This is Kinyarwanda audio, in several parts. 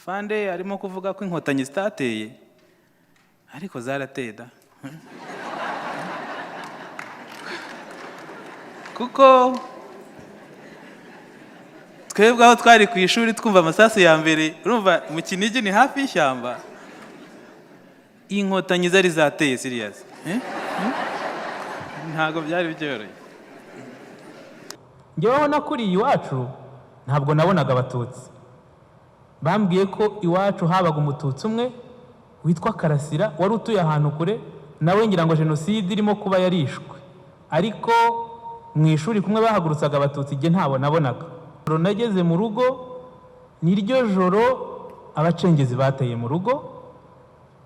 afande arimo kuvuga ko inkotanyi zitateye ariko zarateye da kuko twebwe aho twari ku ishuri twumva amasasu ya mbere urumva mu Kinigi ni hafi y'ishyamba inkotanyi zari zateye serious ntago byari byoroshye. Ngeweho nakuriye iwacu ntabwo nabonaga abatutsi, bambwiye ko iwacu habaga umututsi umwe witwa Karasira wari utuye ahantu kure, nawe ngira ngo jenoside irimo kuba yarishwe, ariko mu ishuri kumwe bahagurutsaga abatutsi igihe ntabo nabonaga. Nageze mu rugo niryo joro abacengezi bateye mu rugo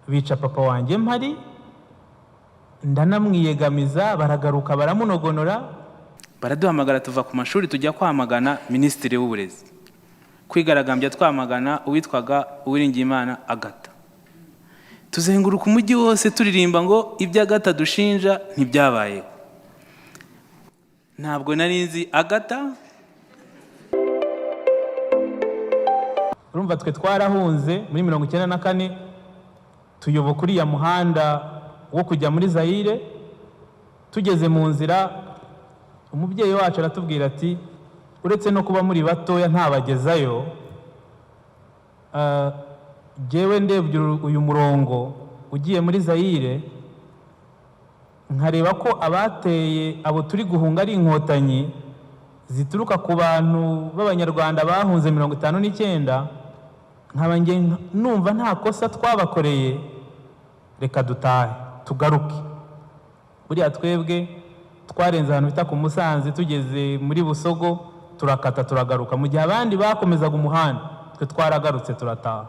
bica papa wanjye mpari, ndanamwiyegamiza baragaruka baramunogonora, baraduhamagara tuva ku mashuri tujya kwamagana minisitiri w'uburezi, kwigaragambya twamagana uwitwaga Uwiringiyimana Agata. Tuzenguruka umujyi wose turirimba ngo ibyo Agata dushinja ntibyabayeho. Ntabwo nari nzi Agata. Urumva twe twarahunze muri 1994 tuyoboka uriya muhanda wo kujya muri Zaire. Tugeze mu nzira umubyeyi wacu aratubwira ati uretse no kuba muri batoya ntabagezayo, jewe ndebye uyu murongo ugiye muri Zaire nkareba ko abateye abo turi guhunga ari inkotanyi zituruka ku bantu b'abanyarwanda bahunze 59, nkaba nge numva nta kosa twabakoreye, reka dutahe tugaruke. Buriya twebwe twarenze ahantu bita ku Musanze, tugeze muri Busogo turakata turagaruka, mu gihe abandi bakomezaga umuhanda twe twaragarutse turataha.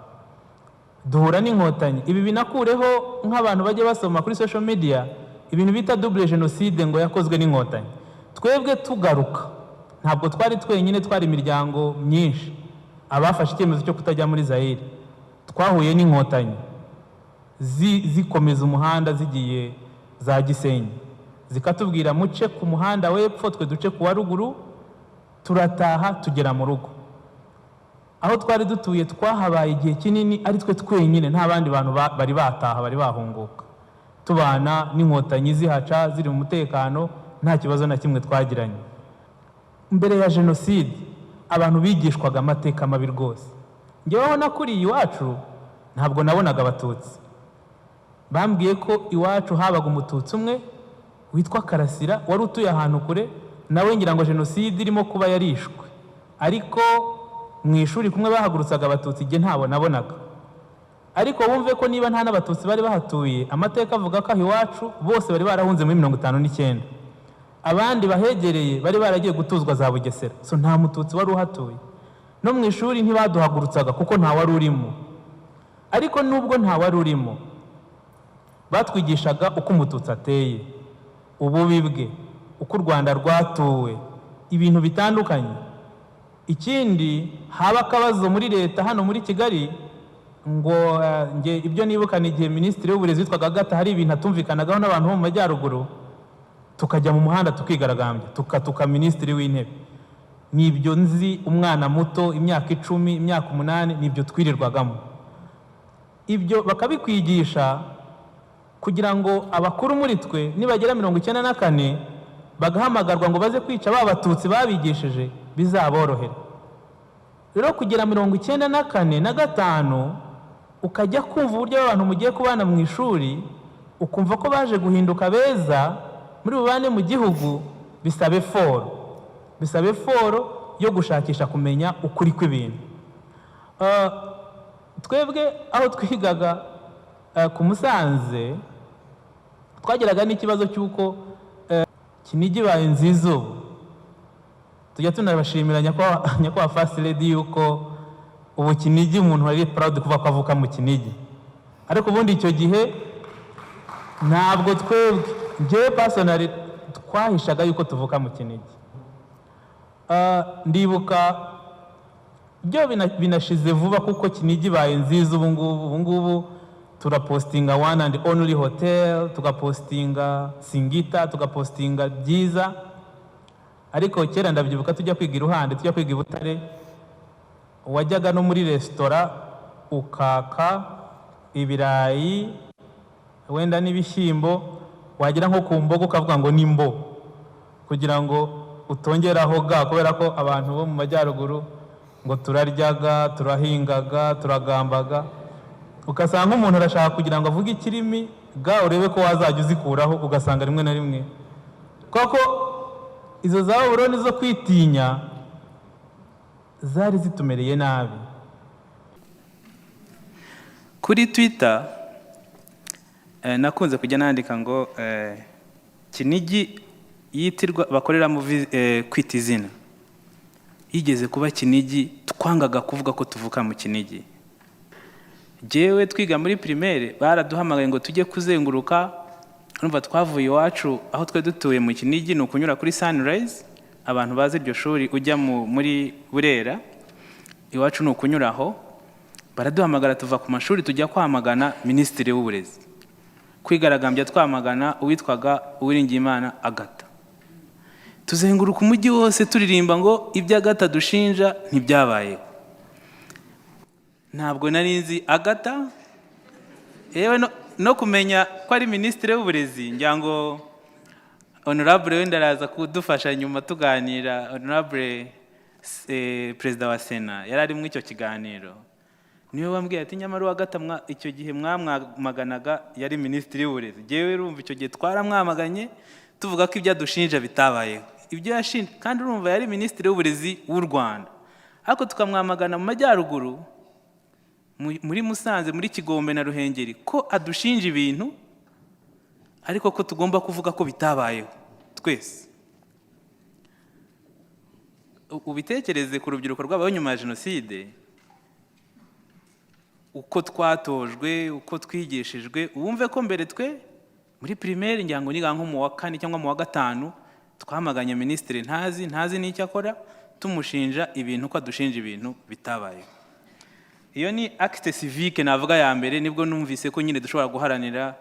Duhura n'inkotanyi. Ibi binakureho nk'abantu bajye basoma kuri social media ibintu bita double genocide ngo yakozwe n'inkotanyi. Twebwe tugaruka ntabwo twari twenyine, twari imiryango myinshi abafashe icyemezo cyo kutajya muri Zaire. Twahuye n'inkotanyi zikomeza umuhanda zigiye za Gisenyi, zikatubwira muce ku muhanda w'epfo twe duce ku wa ruguru, turataha tugera mu rugo. Aho twari dutuye twahabaye igihe kinini ari twe twenyine, nta bandi bantu bari bataha bari bahunguka, tubana n'inkotanyi zihaca ziri mu mutekano, nta kibazo na kimwe twagiranye. Mbere ya jenoside abantu bigishwaga amateka mabi rwose. Ngeweho nakuriye iwacu ntabwo nabonaga abatutsi, bambwiye ko iwacu habaga umututsi umwe witwa Karasira wari utuye ahantu kure, nawe ngira ngo jenoside irimo kuba yarishwe, ariko mu ishuri kumwe bahagurutsaga abatutsi igihe ntabo nabonaga. Ariko wumve ko niba nta n'abatutsi bari bahatuye, amateka avuga ko iwacu bose bari barahunze muri 59, abandi bahegereye bari baragiye gutuzwa za Bugesera, so nta mututsi wari uhatuye. No mu ishuri ntibaduhagurutsaga kuko nta wari urimo, ariko nubwo nta wari urimo batwigishaga uko umututsi ateye, ububi bwe, uko u Rwanda rwatuwe, ibintu bitandukanye. Ikindi haba akabazo muri leta hano muri Kigali ngo nge ibyo nibukana igihe minisitiri w'uburezi witwaga Agata hari ibintu atumvikanagaho n'abantu bo mu majyaruguru, tukajya mu muhanda tukigaragambya tukatuka minisitiri w'intebe. Nibyo nzi, umwana muto imyaka 10 imyaka 8 nibyo twirirwagamo. Ibyo bakabikwigisha kugira ngo abakuru muri twe nibagera 94 bagahamagarwa ngo baze kwica babatutsi babigishije bizaborohera. Rero kugira 94 na 5 ukajya kumva uburyo abantu mugiye kubana mu ishuri, ukumva ko baje guhinduka beza muri bubane mu gihugu, bisabe foro yo gushakisha kumenya ukuri kw'ibintu. Twebwe aho twigaga ku Musanze twageraga n'ikibazo cy'uko Kinigi baye nziza ubu. Tujya tunabashimira nyakwa First Lady yuko ubu Kinigi umuntu wari proud kuva ko avuka mu Kinigi, ariko ubundi icyo gihe ntabwo twebwe ngewe personally twahishaga yuko tuvuka mu Kinigi. Ndibuka byo binashize vuba kuko Kinigi baye nziza ubu ngubu turapostinga One and Only Hotel, tugapostinga Singita, tugapostinga byiza. Ariko kera ndabyibuka tujya kwiga iruhande, tujya kwiga i Butare, wajyaga no muri restaurant ukaka ibirayi wenda n'ibishyimbo, wagira nko ku mboga ukavuga ngo ni mbo, kugira ngo utongeraho ga, kubera ko abantu bo mu majyaruguru ngo turaryaga, turahingaga, turagambaga, ugasanga umuntu arashaka kugira ngo avuge ikirimi ga urebe ko wazajya uzikuraho, ugasanga rimwe na rimwe koko izo za Babuloni zo kwitinya zari zitumereye nabi. Kuri Twitter nakunze kujya nandika ngo Kinigi yitirwa bakoreramo kwita izina, yigeze kuba Kinigi, twangaga kuvuga ko tuvuka mu Kinigi. Jewe twiga muri primaire baraduhamagaye ngo tujye kuzenguruka, urumva twavuye iwacu aho twe dutuye mu Kinigi, ni ukunyura kuri Sunrise, abantu bazi iryo shuri ujya muri Burera, iwacu ni ukunyuraho. Baraduhamagara tuva ku mashuri tujya kwamagana Minisitiri w'Uburezi, kwigaragambya twamagana uwitwaga Uwiringiyimana Agatha. Tuzenguruka umujyi wose turirimba ngo ibyo Agatha dushinja ntibyabayeho. Ntabwo nari nzi Agatha, yewe no kumenya ko ari Minisitiri w'Uburezi, ngira ngo Honorable wenda araza kudufasha nyuma tuganira. Honorable Perezida wa Sena yari ari mu icyo kiganiro, niwe wambwiye ati nyamara Agatha icyo gihe mwamwamaganaga yari Minisitiri w'Uburezi. Jewe urumva icyo gihe twaramwamaganye tuvuga ko ibyo adushinja bitabayeho, ibyo yashinja, kandi urumva yari Minisitiri w'Uburezi w'u Rwanda, ariko tukamwamagana mu majyaruguru, muri Musanze, muri Kigombe na Ruhengeri, ko adushinja ibintu ariko ko tugomba kuvuga ko bitabayeho twese. Ubitekereze ku rubyiruko rw'abaho nyuma ya Jenoside, uko twatojwe, uko twigishijwe. Wumve ko mbere twe muri primaire ngira ngo niga nko mu wa 4 cyangwa mu wa 5 twamaganye Minisitiri ntazi n'icyo akora, tumushinja ibintu ko adushinja ibintu bitabayeho. Iyo ni acte civique navuga ya mbere, nibwo numvise ko nyine dushobora guharanira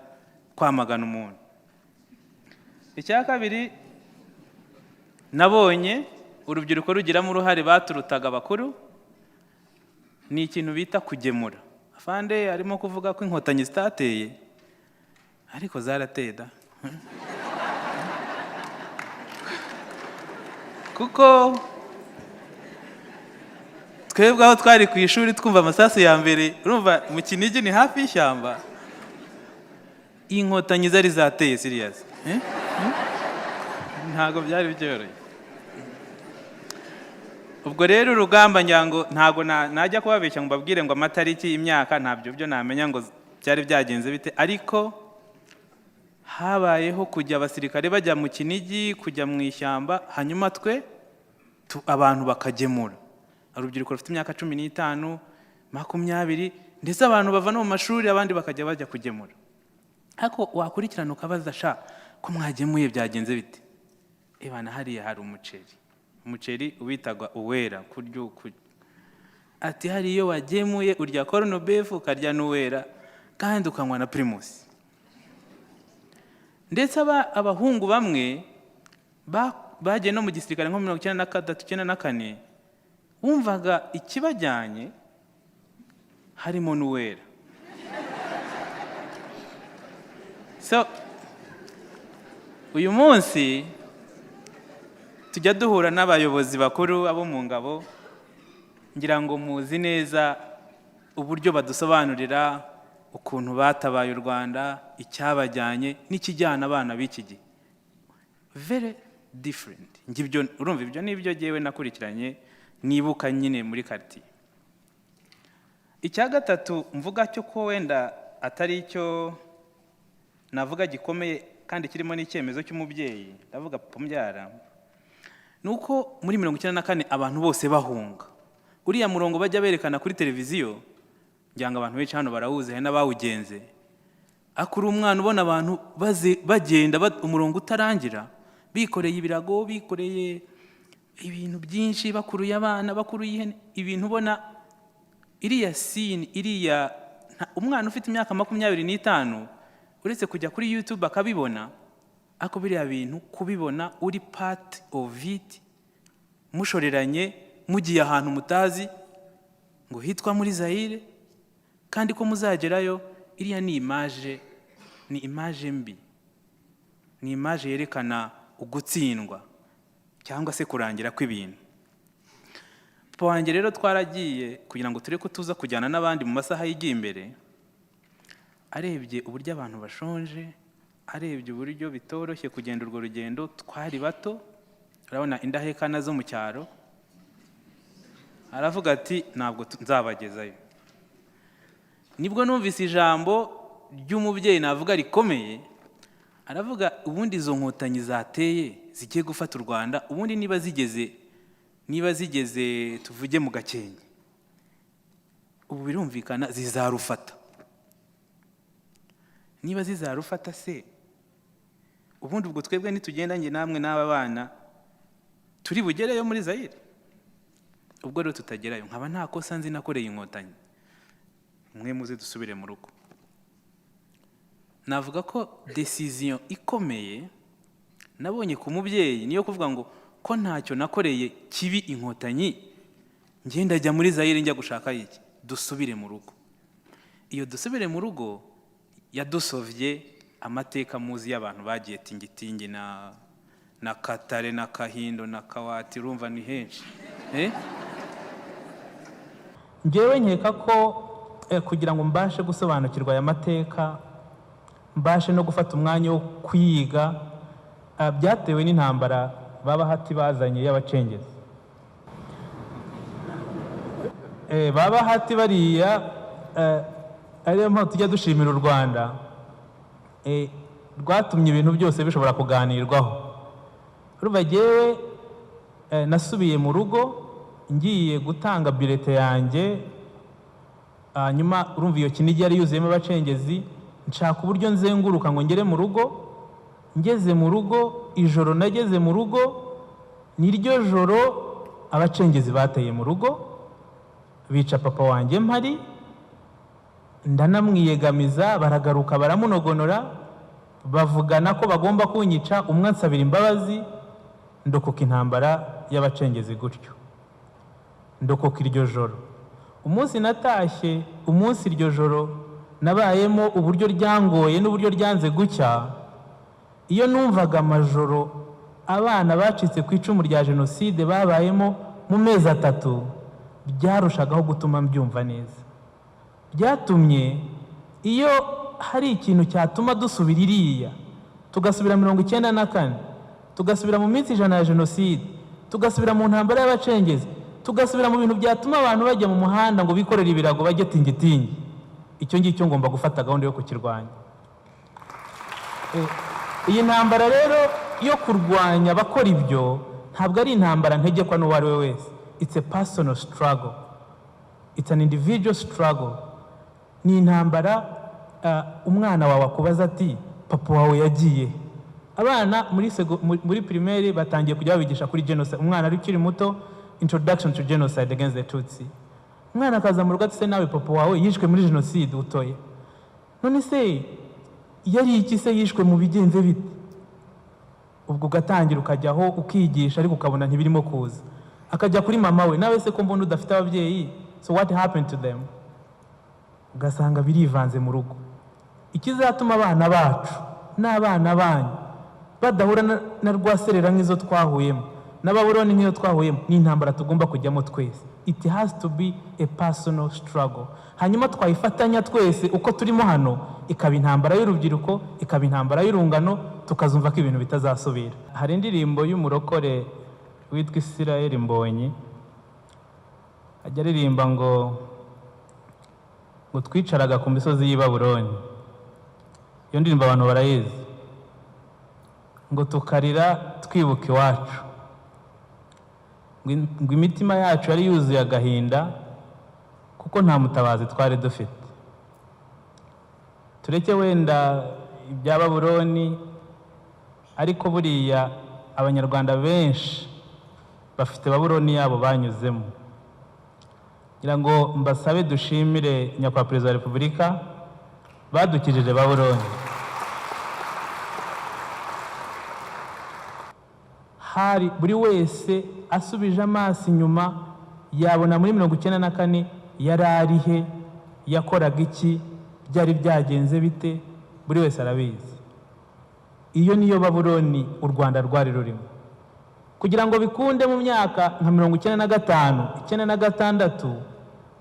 kwamagana umuntu. Icya kabiri, nabonye urubyiruko rugiramo uruhare baturutaga bakuru, ni ikintu bita kugemura. Afande arimo kuvuga ko inkotanyi zitateye, ariko zarateye da. Kuko twebwe aho twari ku ishuri twumva amasasu ya mbere, urumva mu Kinigi ni hafi y'ishyamba, inkotanyi zari zateye serious. Ntago byari byoroshye. Ubwo rero urugamba nyango ntago najya kubabeshya ngo babwire ngo amatariki imyaka ntabyo byo namenya ngo byari byagenze bite, ariko habayeho kujya abasirikare bajya mu Kinigi, kujya mu ishyamba, hanyuma twe abantu bakagemura. Urubyiruko rufite imyaka 15, 20, ndetse abantu bava no mu mashuri abandi bakajya bajya kugemura. Ariko wakurikirana ukabaza sha ko mwagemuye byagenze bite? Ebana hariya hari umuceri ubitagwa uwera kuryo ati hari iyo wagemuye urya corno beef ukarya n'uwera kandi ukanywa na Primus. Ndetse abahungu bamwe bagiye no mu gisirikare nko 1993-94, wumvaga ikibajyanye harimo n'uwera. So uyu munsi tujya duhura n'abayobozi bakuru abo mu ngabo, ngira ngo muzi neza uburyo badusobanurira ukuntu batabaye u Rwanda, icyabajyanye n'ikijyana abana b'iki gihe. Very different. Ngibyo urumva ibyo nibyo jewe nakurikiranye nibuka nyine muri quartier. Icya gatatu mvuga cyo ko wenda atari cyo navuga gikomeye kandi kirimo n'icyemezo cy'umubyeyi, ndavuga papa mbyara, nuko muri 1994 abantu bose bahunga. Uriya murongo bajya berekana kuri televiziyo, njyanga abantu benshi hano barawuze n'abawugenze. Akuri umwana ubona abantu bagenda umurongo utarangira, bikoreye ibirago, bikoreye ibintu byinshi, bakuruye abana, bakuruye ihene, ibintu ubona iriya scene, iriya umwana ufite imyaka 25 uretse kujya kuri YouTube akabibona, ako biriya bintu kubibona uri part of it, mushoreranye mugiye ahantu mutazi ngo hitwa muri Zaire, kandi ko muzagerayo iriya ni imaje mbi, ni imaje yerekana ugutsindwa cyangwa se kurangira kw'ibintu. Papa wanjye rero twaragiye kugira ngo tureke tuza kujyana n'abandi mu masaha yigiye imbere, arebye uburyo abantu bashonje, arebye uburyo bitoroshye kugenda urwo rugendo, twari bato, urabona indahekana zo mu cyaro, aravuga ati ntabwo nzabagezayo. Nibwo numvise ijambo ry'umubyeyi navuga rikomeye, aravuga ubundi izo nkotanyi zateye zigiye gufata u Rwanda, ubundi niba zigeze tuvuge mu Gakenke, ubu birumvikana zizarufata. Niba zizarufata se, ubundi ubwo twebwe nitugenda njye namwe n'aba bana turi bugereyo muri Zaire? Ubwo rero tutagerayo, nkaba nta kosa nzi nakoreye inkotanyi, mwe muze dusubire mu rugo. Navuga ko decision ikomeye nabonye ku mubyeyi niyo kuvuga ngo ko ntacyo nakoreye kibi inkotanyi, ngenda ajya muri Zaire njya gushaka iki, dusubire mu rugo. Iyo dusubire mu rugo yadusovye amateka muzi y'abantu bagiye Tingitingi na Katare na Kahindo na Kawati, urumva ni henshi. Njyewe nkeka ko kugira ngo mbashe gusobanukirwa aya mateka, mbashe no gufata umwanya wo kwiga, byatewe n'intambara b'Abahati bazanye y'Abacengezi. B'Abahati bariya ariyo mpamvu tujya dushimira u Rwanda, rwatumye ibintu byose bishobora kuganirwaho. Urumva jyewe nasubiye mu rugo ngiye gutanga bulletin yanjye, hanyuma urumva iyo Kinigi yari yuzuyemo Abacengezi, nshaka uburyo nzenguruka ngo ngere mu rugo. Ngeze mu rugo, ijoro nageze mu rugo, niryo joro Abacengezi bateye mu rugo, bica papa wanjye mpari, ndanamwiyegamiza, baragaruka baramunogonora, bavugana ko bagomba kunyica, umwe ansabira imbabazi, ndokoka intambara y'Abacengezi gutyo. Ndokoka iryo joro. Umunsi natashye, umunsi iryo joro nabayemo uburyo ryangoye n'uburyo ryanze gucya, iyo numvaga amajoro abana bacitse ku icumu rya Jenoside babayemo mu mezi 3, byarushagaho gutuma mbyumva neza. Byatumye iyo hari ikintu cyatuma dusubira iriya, tugasubira 1994, tugasubira mu minsi 100 ya Jenoside, tugasubira mu ntambara y'Abacengezi, tugasubira mu bintu byatuma abantu bajya mu muhanda ngo bikorere ibirago bajye Tingitingi, icyo ngicyo ngomba gufata gahunda yo kukirwanya. Iyi ntambara rero yo kurwanya abakora ibyo ntabwo ari intambara ntegekwa n'uwo ari we wese. It's a personal struggle, it's an individual struggle. Ni intambara umwana wawe akubaza ati papa wawe yagiye. Abana muri primaire batangiye kujya babigisha kuri genocide. Umwana ari ukiri muto, introduction to genocide against the Tutsi. Umwana akaza mu rugo ati se nawe papa wawe yishwe muri genocide utoye, none se yari iki se yishwe mu bigenze bite? Ubwo ugatangira ukajyaho ukigisha, ariko ukabona ntibirimo kuza. Akajya kuri mama we, nawe se ko mbona udafite ababyeyi, so what happened to them? Ugasanga birivanze mu rugo. Ikizatuma abana bacu n'abana banyu badahura na rwaserera nk'izo twahuyemo, n'Ababuroni nk'iyo twahuyemo, ni intambara tugomba kujyamo twese. It has to be a personal struggle. Hanyuma twayifatanya twese uko turimo hano, ikaba intambara y'urubyiruko, ikaba intambara y'urungano, tukazumva ko ibintu bitazasubira. Hari indirimbo y'umurokore witwa Israel Mbonyi, ajya aririmba ngo twicaraga ku misozi y'i Babuloni. Iyo ndirimbo abantu barayizi, ngo tukarira twibuka iwacu, ngo imitima yacu yari yuzuye agahinda kuko nta mutabazi twari dufite. Tureke wenda ibya Babuloni, ariko buriya Abanyarwanda benshi bafite Babuloni yabo banyuzemo. Ngira ngo mbasabe dushimire Nyakubahwa Perezida wa Repubulika badukijije Babuloni. Hari buri wese asubije amaso inyuma yabona muri 1994 yari arihe, yakoraga iki, byari byagenze bite, buri wese arabizi. Iyo niyo Babuloni u Rwanda rwari rurimo. Kugira ngo bikunde mu myaka nka 1995, 1996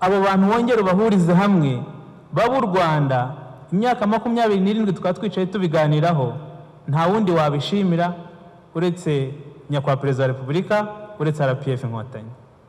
abo bantu wongera ubahurize hamwe baba u Rwanda, imyaka 27 tukaba twicaye tubiganiraho, nta wundi wabishimira uretse nyakubahwa Perezida wa Repubulika, uretse RPF Inkotanyi.